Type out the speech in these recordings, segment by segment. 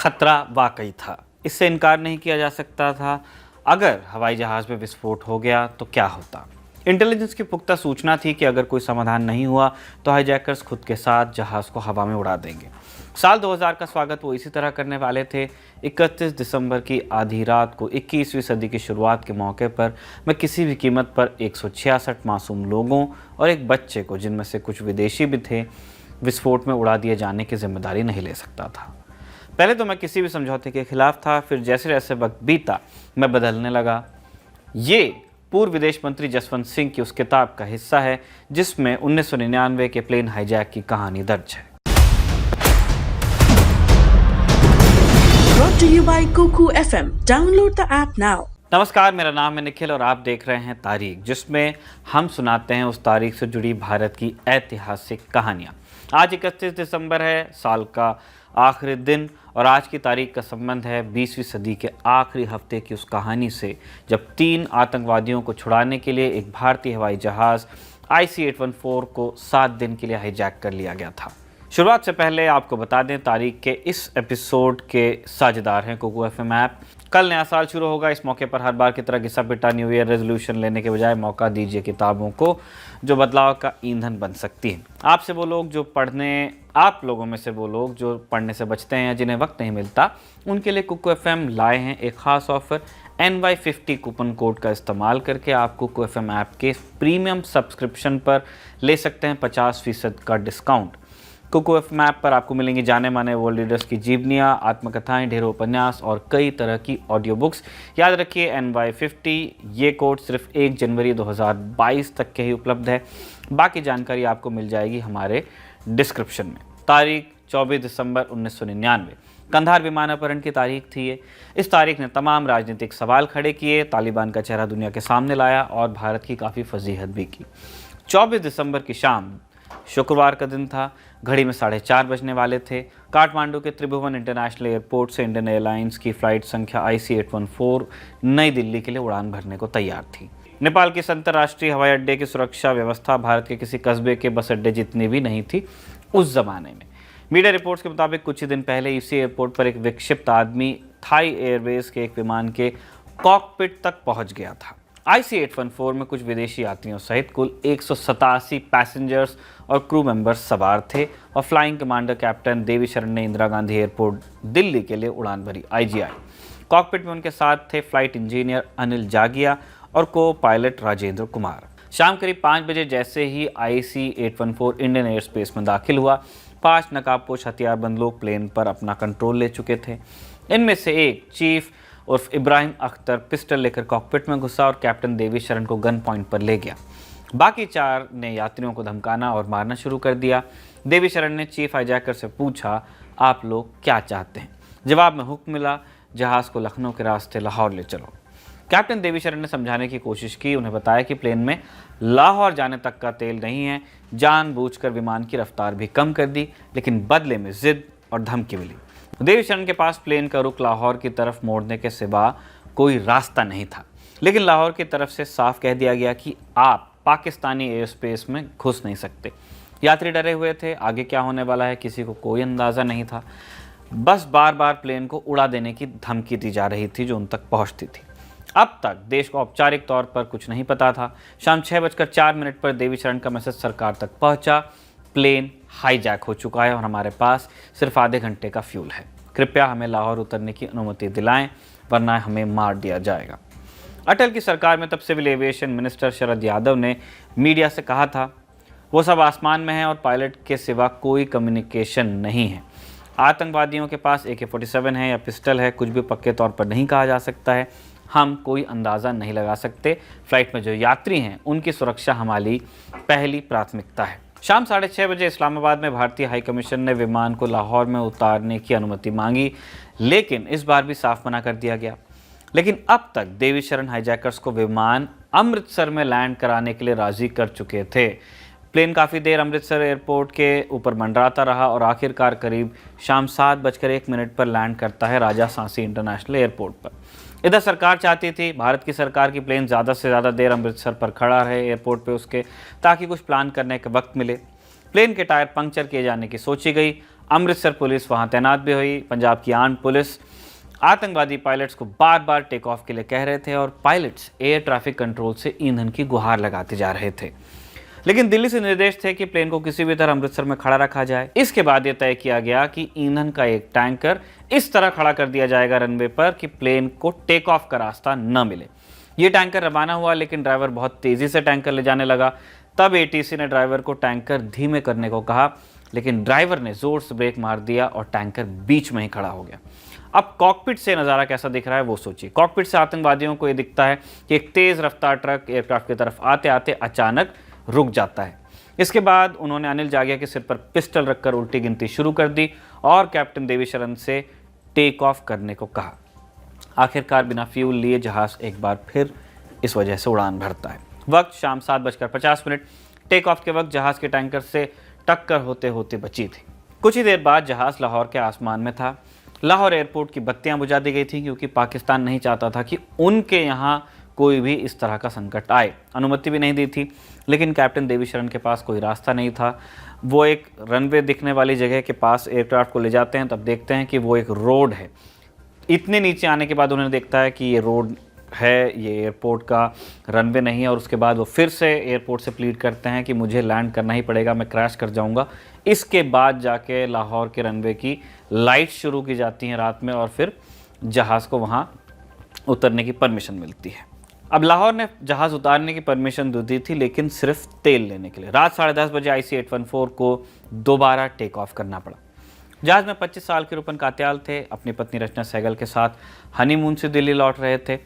खतरा वाकई था, इससे इनकार नहीं किया जा सकता था। अगर हवाई जहाज़ में विस्फोट हो गया तो क्या होता। इंटेलिजेंस की पुख्ता सूचना थी कि अगर कोई समाधान नहीं हुआ तो हाईजैकर्स खुद के साथ जहाज़ को हवा में उड़ा देंगे। साल 2000 का स्वागत वो इसी तरह करने वाले थे। 31 दिसंबर की आधी रात को 21वीं सदी की शुरुआत के मौके पर मैं किसी भी कीमत पर 166 मासूम लोगों और एक बच्चे को, जिनमें से कुछ विदेशी भी थे, विस्फोट में उड़ा दिए जाने की जिम्मेदारी नहीं ले सकता था। पहले तो मैं किसी भी समझौते के खिलाफ था, फिर जैसे जैसे वक्त बीता मैं बदलने लगा। ये पूर्व विदेश मंत्री जसवंत सिंह की उस किताब का हिस्सा है जिसमें 1999 के प्लेन हाईजैक की कहानी दर्ज है। Brought to you by Kuku FM. Download the app now. नमस्कार, मेरा नाम है निखिल और आप देख रहे हैं तारीख, जिसमें हम सुनाते हैं उस तारीख से जुड़ी भारत की ऐतिहासिक कहानियाँ। आज 31 दिसंबर है, साल का आखिरी दिन, और आज की तारीख का संबंध है 20वीं सदी के आखिरी हफ्ते की उस कहानी से जब 3 आतंकवादियों को छुड़ाने के लिए एक भारतीय हवाई जहाज़ IC-814 को 7 दिन के लिए हाईजैक कर लिया गया था। शुरुआत से पहले आपको बता दें, तारीख के इस एपिसोड के साझेदार हैं कुकू FM ऐप। कल नया साल शुरू होगा, इस मौके पर हर बार की तरह घिसा पिटा न्यू ईयर रेजोल्यूशन लेने के बजाय मौका दीजिए किताबों को जो बदलाव का ईंधन बन सकती हैं। आप लोगों में से वो लोग जो पढ़ने से बचते हैं या जिन्हें वक्त नहीं मिलता, उनके लिए कुकू FM लाए हैं एक ख़ास ऑफ़र। NY50 कूपन कोड का इस्तेमाल करके आप कुकू FM ऐप के प्रीमियम सब्सक्रिप्शन पर ले सकते हैं 50% का डिस्काउंट। कुकू FM ऐप पर आपको मिलेंगी जाने माने वर्ल्ड लीडर्स की जीवनियाँ, आत्मकथाएं, ढेरों उपन्यास और कई तरह की ऑडियो बुक्स। याद रखिए, NY50 ये कोड सिर्फ 1 जनवरी 2022 तक के ही उपलब्ध है। बाकी जानकारी आपको मिल जाएगी हमारे डिस्क्रिप्शन में। तारीख 24 दिसंबर 1999 कंधार विमान अपहरण की तारीख थी ये। इस तारीख ने तमाम राजनीतिक सवाल खड़े किए, तालिबान का चेहरा दुनिया के सामने लाया और भारत की काफ़ी फजीहत भी की। 24 दिसंबर की शाम शुक्रवार का दिन था। घड़ी में 4:30 बजने वाले थे। काठमांडू के त्रिभुवन इंटरनेशनल एयरपोर्ट से इंडियन एयरलाइंस की फ़्लाइट संख्या IC-814 नई दिल्ली के लिए उड़ान भरने को तैयार थी। नेपाल के अंतर्राष्ट्रीय हवाई अड्डे की सुरक्षा व्यवस्था भारत के किसी कस्बे के बस अड्डे जितनी भी नहीं थी उस जमाने में। मीडिया रिपोर्ट्स के मुताबिक कुछ ही दिन पहले इसी एयरपोर्ट पर एक विक्षिप्त आदमी थाई एयरवेज के एक विमान के कॉकपिट तक पहुंच गया था। IC-814 में कुछ विदेशी यात्रियों सहित कुल 187 पैसेंजर्स और क्रू मेंबर्स सवार थे और फ्लाइंग कमांडर कैप्टन देवी शरण ने इंदिरा गांधी एयरपोर्ट दिल्ली के लिए उड़ान भरी। IGI कॉकपिट में उनके साथ थे फ्लाइट इंजीनियर अनिल जागिया और को पायलट राजेंद्र कुमार। शाम करीब 5 बजे जैसे ही IC-814 इंडियन एयर स्पेस में दाखिल हुआ, 5 नकाबपोश हथियारबंद लोग प्लेन पर अपना कंट्रोल ले चुके थे। इनमें से एक चीफ उर्फ इब्राहिम अख्तर पिस्टल लेकर कॉकपिट में घुसा और कैप्टन देवी शरण को गन पॉइंट पर ले गया। बाकी 4 ने यात्रियों को धमकाना और मारना शुरू कर दिया। देवी शरण ने चीफ हाईजैकर से पूछा, आप लोग क्या चाहते हैं? जवाब में हुक्म मिला, जहाज़ को लखनऊ के रास्ते लाहौर ले चलो। कैप्टन देवी शरण ने समझाने की कोशिश की, उन्हें बताया कि प्लेन में लाहौर जाने तक का तेल नहीं है। जानबूझकर विमान की रफ्तार भी कम कर दी, लेकिन बदले में जिद और धमकी मिली। देवी शरण के पास प्लेन का रुख लाहौर की तरफ मोड़ने के सिवा कोई रास्ता नहीं था, लेकिन लाहौर की तरफ से साफ कह दिया गया कि आप पाकिस्तानी एयर स्पेस में घुस नहीं सकते। यात्री डरे हुए थे, आगे क्या होने वाला है किसी को कोई अंदाज़ा नहीं था। बस बार बार प्लेन को उड़ा देने की धमकी दी जा रही थी जो उन तक पहुँचती थी। अब तक देश को औपचारिक तौर पर कुछ नहीं पता था। शाम 6:04 पर देवी शरण का मैसेज सरकार तक पहुँचा, प्लेन हाईजैक हो चुका है और हमारे पास सिर्फ आधे घंटे का फ्यूल है। कृपया हमें लाहौर उतरने की अनुमति दिलाएं, वरना हमें मार दिया जाएगा। अटल की सरकार में तब civil aviation minister Sharad Yadav ने मीडिया से कहा था, वो सब आसमान में है और पायलट के सिवा कोई कम्युनिकेशन नहीं है। आतंकवादियों के पास AK-47 है या पिस्टल है, कुछ भी पक्के तौर पर नहीं कहा जा सकता है। हम कोई अंदाज़ा नहीं लगा सकते। फ्लाइट में जो यात्री हैं उनकी सुरक्षा हमारी पहली प्राथमिकता है। शाम 6:30 बजे इस्लामाबाद में भारतीय हाई कमीशन ने विमान को लाहौर में उतारने की अनुमति मांगी, लेकिन इस बार भी साफ मना कर दिया गया। लेकिन अब तक देवी शरण हाईजैकर्स को विमान अमृतसर में लैंड कराने के लिए राजी कर चुके थे। प्लेन काफ़ी देर अमृतसर एयरपोर्ट के ऊपर मंडराता रहा और आखिरकार करीब शाम 7:01 पर लैंड करता है राजा सांसी इंटरनेशनल एयरपोर्ट पर। इधर सरकार चाहती थी, भारत की सरकार की प्लेन ज़्यादा से ज़्यादा देर अमृतसर पर खड़ा रहे एयरपोर्ट पे उसके, ताकि कुछ प्लान करने का वक्त मिले। प्लेन के टायर पंक्चर किए जाने की सोची गई। अमृतसर पुलिस वहां तैनात भी हुई। पंजाब की आर्म्ड पुलिस आतंकवादी पायलट्स को बार बार टेक ऑफ के लिए कह रहे थे और पायलट्स एयर ट्रैफिक कंट्रोल से ईंधन की गुहार लगाते जा रहे थे, लेकिन दिल्ली से निर्देश थे कि प्लेन को किसी भी तरह अमृतसर में खड़ा रखा जाए। इसके बाद यह तय किया गया कि ईंधन का एक टैंकर इस तरह खड़ा कर दिया जाएगा रनवे पर कि प्लेन को टेक ऑफ का रास्ता न मिले। ये टैंकर रवाना हुआ, लेकिन ड्राइवर बहुत तेजी से टैंकर ले जाने लगा। तब एटीसी ने ड्राइवर को टैंकर धीमे करने को कहा, लेकिन ड्राइवर ने जोर से ब्रेक मार दिया और टैंकर बीच में ही खड़ा हो गया। अब कॉकपिट से नज़ारा कैसा दिख रहा है वो सोचिए। कॉकपिट से आतंकवादियों को यह दिखता है कि एक तेज रफ्तार ट्रक एयरक्राफ्ट की तरफ आते आते अचानक रुक जाता है। इसके बाद उन्होंने अनिल जागिया के सिर पर पिस्टल रखकर उल्टी गिनती शुरू कर दी और कैप्टन देवीशरण से टेक ऑफ करने को कहा। आखिरकार बिना फ्यूल लिए जहाज एक बार फिर इस वजह से उड़ान भरता है। वक्त शाम 7:50। टेक ऑफ के वक्त जहाज के टैंकर से टक्कर होते होते बची थी। कुछ ही देर बाद जहाज लाहौर के आसमान में था। लाहौर एयरपोर्ट की बत्तियां बुझा दी गई थी क्योंकि पाकिस्तान नहीं चाहता था कि उनके यहाँ कोई भी इस तरह का संकट आए। अनुमति भी नहीं दी थी, लेकिन कैप्टन देवीशरण के पास कोई रास्ता नहीं था। वो एक रनवे दिखने वाली जगह के पास एयरक्राफ्ट को ले जाते हैं, तब देखते हैं कि वो एक रोड है। इतने नीचे आने के बाद उन्हें देखता है कि ये रोड है, ये एयरपोर्ट का रनवे नहीं है, और उसके बाद वो फिर से एयरपोर्ट से प्लीड करते हैं कि मुझे लैंड करना ही पड़ेगा, मैं क्रैश कर जाऊंगा। इसके बाद जाके लाहौर के रनवे की लाइट शुरू की जाती हैं रात में, और फिर जहाज़ को वहाँ उतरने की परमिशन मिलती है। अब लाहौर ने जहाज़ उतारने की परमिशन दे दी थी, लेकिन सिर्फ तेल लेने के लिए। रात 10:30 बजे IC-814 को दोबारा टेक ऑफ करना पड़ा। जहाज़ में 25 साल के रुपन कात्याल थे, अपनी पत्नी रचना सहगल के साथ हनीमून से दिल्ली लौट रहे थे।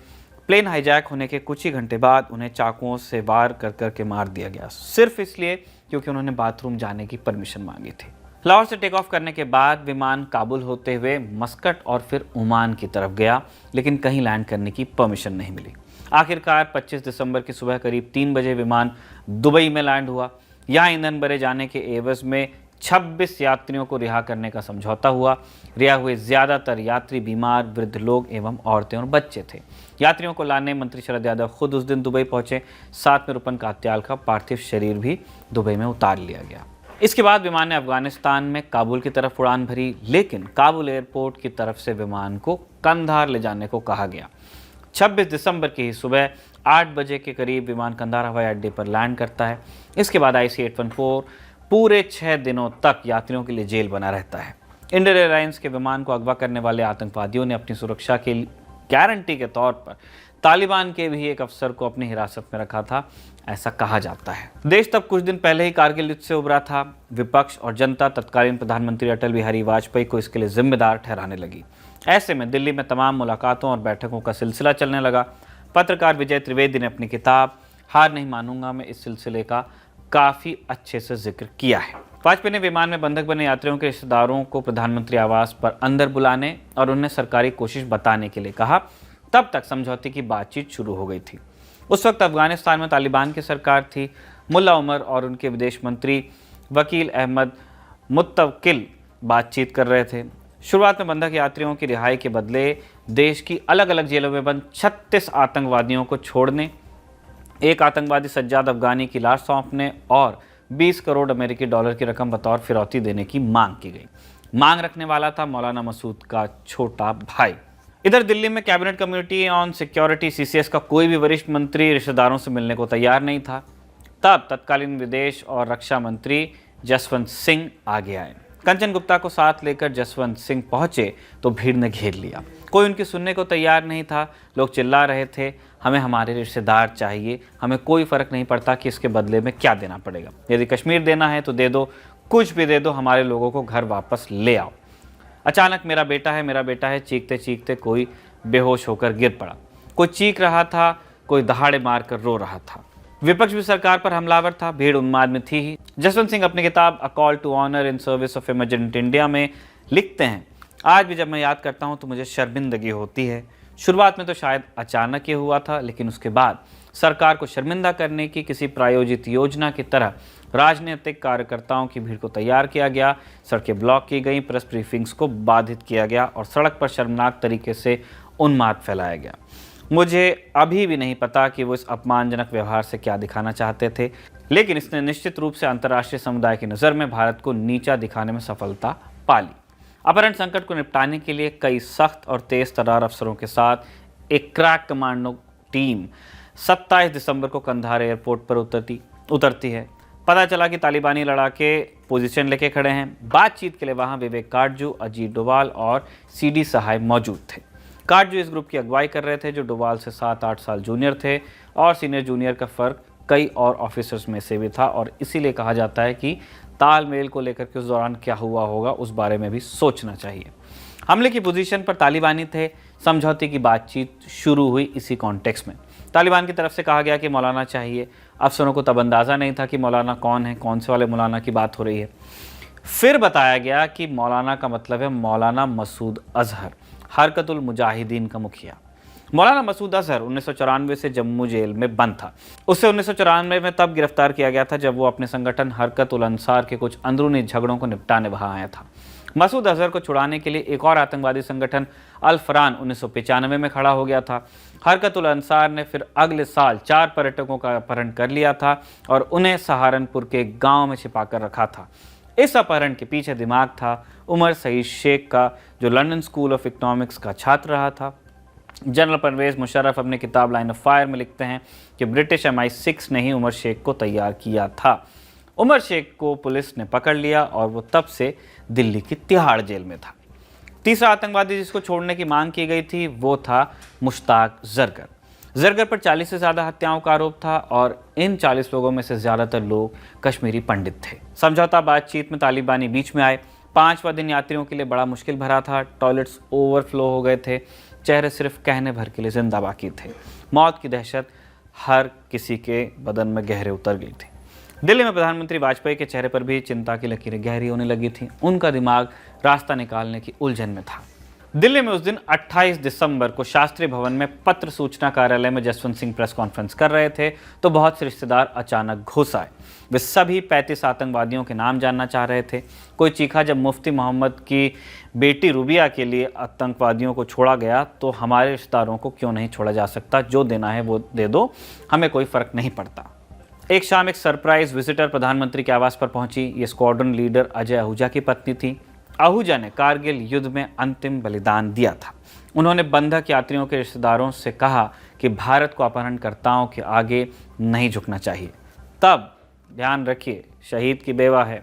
प्लेन हाईजैक होने के कुछ ही घंटे बाद उन्हें चाकुओं से वार कर करके मार दिया गया, सिर्फ इसलिए क्योंकि उन्होंने बाथरूम जाने की परमिशन मांगी थी। लाहौर से टेक ऑफ करने के बाद विमान काबुल होते हुए मस्कट और फिर ओमान की तरफ गया, लेकिन कहीं लैंड करने की परमिशन नहीं मिली। आखिरकार 25 दिसंबर की सुबह करीब 3 बजे विमान दुबई में लैंड हुआ। यहाँ ईंधन भरे जाने के एवज में 26 यात्रियों को रिहा करने का समझौता हुआ। रिहा हुए ज़्यादातर यात्री बीमार, वृद्ध लोग एवं औरतें और बच्चे थे। यात्रियों को लाने मंत्री शरद यादव खुद उस दिन दुबई पहुंचे। साथ में रुपन कात्याल का पार्थिव शरीर भी दुबई में उतार लिया गया। इसके बाद विमान ने अफगानिस्तान में काबुल की तरफ उड़ान भरी, लेकिन काबुल एयरपोर्ट की तरफ से विमान को कंधार ले जाने को कहा गया। 26 दिसंबर की ही सुबह 8 बजे के करीब विमान कंधार हवाई अड्डे पर लैंड करता है। इसके बाद IC-814 पूरे 6 दिनों तक यात्रियों के लिए जेल बना रहता है। इंडियन एयरलाइंस के विमान को अगवा करने वाले आतंकवादियों ने अपनी सुरक्षा के गारंटी के तौर पर तालिबान के भी एक अफसर को अपनी हिरासत में रखा था, ऐसा कहा जाता है। देश तब कुछ दिन पहले ही कारगिल युद्ध से उभरा था। विपक्ष और जनता तत्कालीन प्रधानमंत्री अटल बिहारी वाजपेयी को इसके लिए जिम्मेदार ठहराने लगी। ऐसे में दिल्ली में तमाम मुलाकातों और बैठकों का सिलसिला चलने लगा। पत्रकार विजय त्रिवेदी ने अपनी किताब हार नहीं मानूंगा में इस सिलसिले का काफ़ी अच्छे से जिक्र किया है। वाजपेयी ने विमान में बंधक बने यात्रियों के रिश्तेदारों को प्रधानमंत्री आवास पर अंदर बुलाने और उन्हें सरकारी कोशिश बताने के लिए कहा। तब तक समझौते की बातचीत शुरू हो गई थी। उस वक्त अफगानिस्तान में तालिबान की सरकार थी। मुल्ला उमर और उनके विदेश मंत्री वकील अहमद मुत्तवकिल बातचीत कर रहे थे। शुरुआत में बंधक यात्रियों की रिहाई के बदले देश की अलग अलग जेलों में बंद 36 आतंकवादियों को छोड़ने, एक आतंकवादी सज्जाद अफगानी की लाश सौंपने और 20 करोड़ अमेरिकी डॉलर की रकम बतौर फिरौती देने की मांग की गई। मांग रखने वाला था मौलाना मसूद का छोटा भाई। इधर दिल्ली में cabinet committee on security CCS का कोई भी वरिष्ठ मंत्री रिश्तेदारों से मिलने को तैयार नहीं था। तब तत्कालीन विदेश और रक्षा मंत्री जसवंत सिंह आगे आए। कंचन गुप्ता को साथ लेकर जसवंत सिंह पहुंचे तो भीड़ ने घेर लिया। कोई उनकी सुनने को तैयार नहीं था। लोग चिल्ला रहे थे, हमें हमारे रिश्तेदार चाहिए, हमें कोई फ़र्क नहीं पड़ता कि इसके बदले में क्या देना पड़ेगा। यदि कश्मीर देना है तो दे दो, कुछ भी दे दो, हमारे लोगों को घर वापस ले आओ। अचानक मेरा बेटा है, मेरा बेटा है, चीखते चीखते कोई बेहोश होकर गिर पड़ा। कोई चीख रहा था, कोई दहाड़े मारकर रो रहा था। विपक्ष भी सरकार पर हमलावर था। भीड़ उन्माद में थी ही। जसवंत सिंह अपनी किताब a call to honour in service of emergent India में लिखते हैं, आज भी जब मैं याद करता हूं तो मुझे शर्मिंदगी होती है। शुरुआत में तो शायद अचानक ये हुआ था, लेकिन उसके बाद सरकार को शर्मिंदा करने की किसी प्रायोजित योजना की तरह राजनीतिक कार्यकर्ताओं की भीड़ को तैयार किया गया। सड़कें ब्लॉक की गई, प्रेस ब्रीफिंग्स को बाधित किया गया और सड़क पर शर्मनाक तरीके से उन्माद फैलाया गया। मुझे अभी भी नहीं पता कि वो इस अपमानजनक व्यवहार से क्या दिखाना चाहते थे, लेकिन इसने निश्चित रूप से अंतर्राष्ट्रीय समुदाय की नज़र में भारत को नीचा दिखाने में सफलता पा ली। अपहरण संकट को निपटाने के लिए कई सख्त और तेज तर्रार अफसरों के साथ एक क्रैक कमांडो टीम 27 दिसंबर को कंधार एयरपोर्ट पर उतरती है। पता चला कि तालिबानी लड़ाके पोजीशन लेके खड़े हैं। बातचीत के लिए वहां विवेक काटजू, अजीत डोभाल और सीडी सहाय मौजूद थे। काटजू इस ग्रुप की अगुवाई कर रहे थे, जो डोभाल से 7-8 साल जूनियर थे और सीनियर जूनियर का फर्क कई और ऑफिसर्स में से भी था, और इसीलिए कहा जाता है कि तालमेल को लेकर के उस दौरान क्या हुआ होगा उस बारे में भी सोचना चाहिए। हमले की पोजीशन पर तालिबानी थे। समझौते की बातचीत शुरू हुई इसी कॉन्टेक्स्ट में। तालिबान की तरफ से कहा गया कि मौलाना चाहिए। अफसरों को तब अंदाज़ा नहीं था कि मौलाना कौन है, कौन से वाले मौलाना की बात हो रही है। फिर बताया गया कि मौलाना का मतलब है मौलाना मसूद अजहर, हरकतुल मुजाहिदीन का मुखिया। मौलाना मसूद अजहर 1994 से जम्मू जेल में बंद था। उससे 1994 में तब गिरफ्तार किया गया था जब वो अपने संगठन हरकतुल अंसार के कुछ अंदरूनी झगड़ों को निपटाने वहां आया था। मसूद अजहर को छुड़ाने के लिए एक और आतंकवादी संगठन अल फरान 1995 में खड़ा हो गया था। हरकतुल अंसार ने फिर अगले साल 4 पर्यटकों का अपहरण कर लिया था और उन्हें सहारनपुर के गांव में छिपा कर रखा था। इस अपहरण के पीछे दिमाग था उमर सईद शेख का, जो लंदन स्कूल ऑफ इकोनॉमिक्स का छात्र रहा था। जनरल परवेज मुशर्रफ अपनी किताब लाइन ऑफ फायर में लिखते हैं कि ब्रिटिश MI6 ने ही उमर शेख को तैयार किया था। उमर शेख को पुलिस ने पकड़ लिया और वो तब से दिल्ली की तिहाड़ जेल में था। तीसरा आतंकवादी जिसको छोड़ने की मांग की गई थी वो था मुश्ताक जरगर। जरगर पर 40 से ज़्यादा हत्याओं का आरोप था और इन 40 लोगों में से ज़्यादातर लोग कश्मीरी पंडित थे। समझौता बातचीत में तालिबानी बीच में आए। 5वां दिन यात्रियों के लिए बड़ा मुश्किल भरा था। टॉयलेट्स ओवरफ्लो हो गए थे। चेहरे सिर्फ कहने भर के लिए जिंदा बाकी थे। मौत की दहशत हर किसी के बदन में गहरे उतर गई थी। दिल्ली में प्रधानमंत्री वाजपेयी के चेहरे पर भी चिंता की लकीरें गहरी होने लगी थीं। उनका दिमाग रास्ता निकालने की उलझन में था। दिल्ली में उस दिन 28 दिसंबर को शास्त्री भवन में पत्र सूचना कार्यालय में जसवंत सिंह प्रेस कॉन्फ्रेंस कर रहे थे तो बहुत से रिश्तेदार अचानक घुस आए। वे सभी 35 आतंकवादियों के नाम जानना चाह रहे थे। कोई चीखा, जब मुफ्ती मोहम्मद की बेटी रुबिया के लिए आतंकवादियों को छोड़ा गया तो हमारे रिश्तेदारों को क्यों नहीं छोड़ा जा सकता? जो देना है वो दे दो, हमें कोई फर्क नहीं पड़ता। एक शाम एक सरप्राइज विजिटर प्रधानमंत्री के आवास पर पहुंची। ये स्क्वाड्रन लीडर अजय आहूजा की पत्नी थी। आहूजा ने कारगिल युद्ध में अंतिम बलिदान दिया था। उन्होंने बंधक यात्रियों के रिश्तेदारों से कहा कि भारत को अपहरणकर्ताओं के आगे नहीं झुकना चाहिए। तब ध्यान रखिए, शहीद की बेवा है।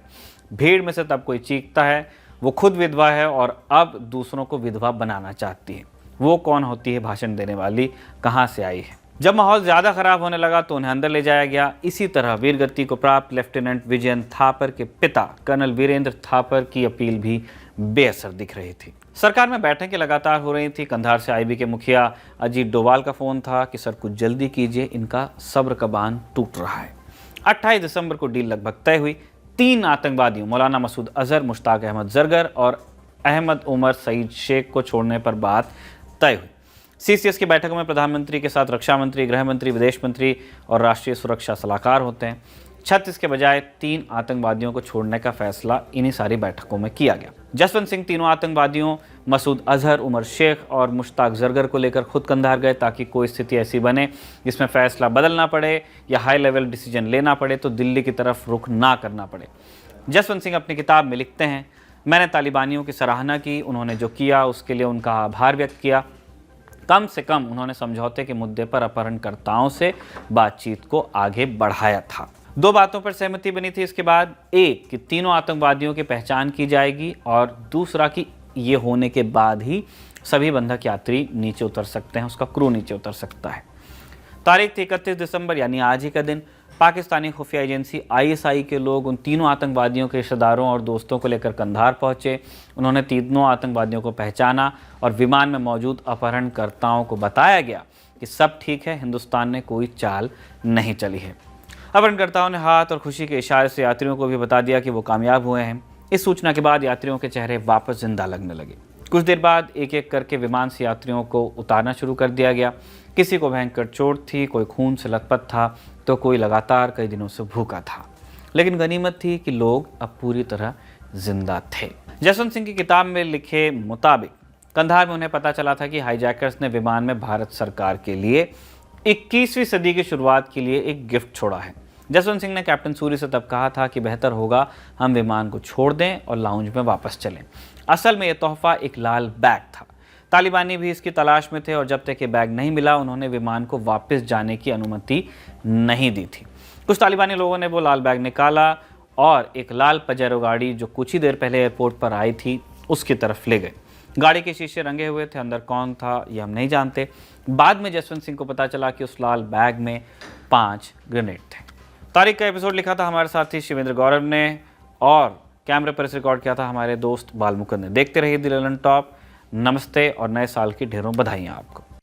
भीड़ में से तब कोई चीखता है, वो खुद विधवा है और अब दूसरों को विधवा बनाना चाहती है। वो कौन होती है भाषण देने वाली, कहाँ से आई है? जब माहौल ज़्यादा खराब होने लगा तो उन्हें अंदर ले जाया गया। इसी तरह वीरगति को प्राप्त लेफ्टिनेंट विजयन थापर के पिता कर्नल वीरेंद्र थापर की अपील भी बेअसर दिख रही थी। सरकार में बैठकें लगातार हो रही थी। कंधार से IB के मुखिया अजीत डोभाल का फ़ोन था कि सर कुछ जल्दी कीजिए, इनका सब्र का बांध टूट रहा है। 28 दिसंबर को डील लगभग तय हुई। 3 आतंकवादियों मौलाना मसूद अजहर, मुश्ताक अहमद जरगर और अहमद उमर सईद शेख को छोड़ने पर बात तय हुई। CCS की बैठकों में प्रधानमंत्री के साथ रक्षा मंत्री, गृह मंत्री, विदेश मंत्री और राष्ट्रीय सुरक्षा सलाहकार होते हैं। 36 के बजाय 3 आतंकवादियों को छोड़ने का फैसला इन्हीं सारी बैठकों में किया गया। जसवंत सिंह तीनों आतंकवादियों मसूद अजहर, उमर शेख और मुश्ताक जरगर को लेकर खुद कंधार गए ताकि कोई स्थिति ऐसी बने जिसमें फैसला बदलना पड़े या हाई लेवल डिसीजन लेना पड़े तो दिल्ली की तरफ रुख ना करना पड़े। जसवंत सिंह अपनी किताब में लिखते हैं, मैंने तालिबानियों की सराहना की। उन्होंने जो किया उसके लिए उनका आभार व्यक्त किया। कम से कम उन्होंने समझौते के मुद्दे पर अपहरणकर्ताओं से बातचीत को आगे बढ़ाया था। 2 बातों पर सहमति बनी थी इसके बाद। एक कि तीनों आतंकवादियों की पहचान की जाएगी और दूसरा कि ये होने के बाद ही सभी बंधक यात्री नीचे उतर सकते हैं, उसका क्रू नीचे उतर सकता है। तारीख थी 31 दिसंबर, यानी आज ही का दिन। पाकिस्तानी खुफिया एजेंसी ISI के लोग उन तीनों आतंकवादियों के रिश्तेदारों और दोस्तों को लेकर कंधार पहुंचे। उन्होंने तीनों आतंकवादियों को पहचाना और विमान में मौजूद अपहरणकर्ताओं को बताया गया कि सब ठीक है, हिंदुस्तान ने कोई चाल नहीं चली है। अपहरणकर्ताओं ने हाथ और खुशी के इशारे से यात्रियों को भी बता दिया कि वो कामयाब हुए हैं। इस सूचना के बाद यात्रियों के चेहरे वापस जिंदा लगने लगे। कुछ देर बाद एक एक करके विमान से यात्रियों को उतारना शुरू कर दिया गया। किसी को भयंकर चोट थी, कोई खून से लथपथ था तो कोई लगातार कई दिनों से भूखा था। लेकिन गनीमत थी कि लोग अब पूरी तरह जिंदा थे। जसवंत सिंह की किताब में लिखे मुताबिक कंधार में उन्हें पता चला था कि हाईजैकर्स ने विमान में भारत सरकार के लिए 21वीं सदी की शुरुआत के लिए एक गिफ्ट छोड़ा है। जसवंत सिंह ने कैप्टन सूरी से तब कहा था कि बेहतर होगा हम विमान को छोड़ दें और लाउंज में वापस चलें। असल में यह तोहफा एक लाल बैग था। तालिबानी भी इसकी तलाश में थे और जब तक ये बैग नहीं मिला उन्होंने विमान को वापस जाने की अनुमति नहीं दी थी। कुछ तालिबानी लोगों ने वो लाल बैग निकाला और एक लाल पजेरो गाड़ी जो कुछ ही देर पहले एयरपोर्ट पर आई थी उसकी तरफ ले गए। गाड़ी के शीशे रंगे हुए थे, अंदर कौन था ये हम नहीं जानते। बाद में जसवंत सिंह को पता चला कि उस लाल बैग में 5 ग्रेनेड थे। तारीख का एपिसोड लिखा था हमारे साथी शिवेंद्र गौरव ने और कैमरे पर इसे रिकॉर्ड किया था हमारे दोस्त बाल मुकुंद ने। देखते रहिए द ललन टॉप। नमस्ते और नए साल की ढेरों बधाइयाँ आपको।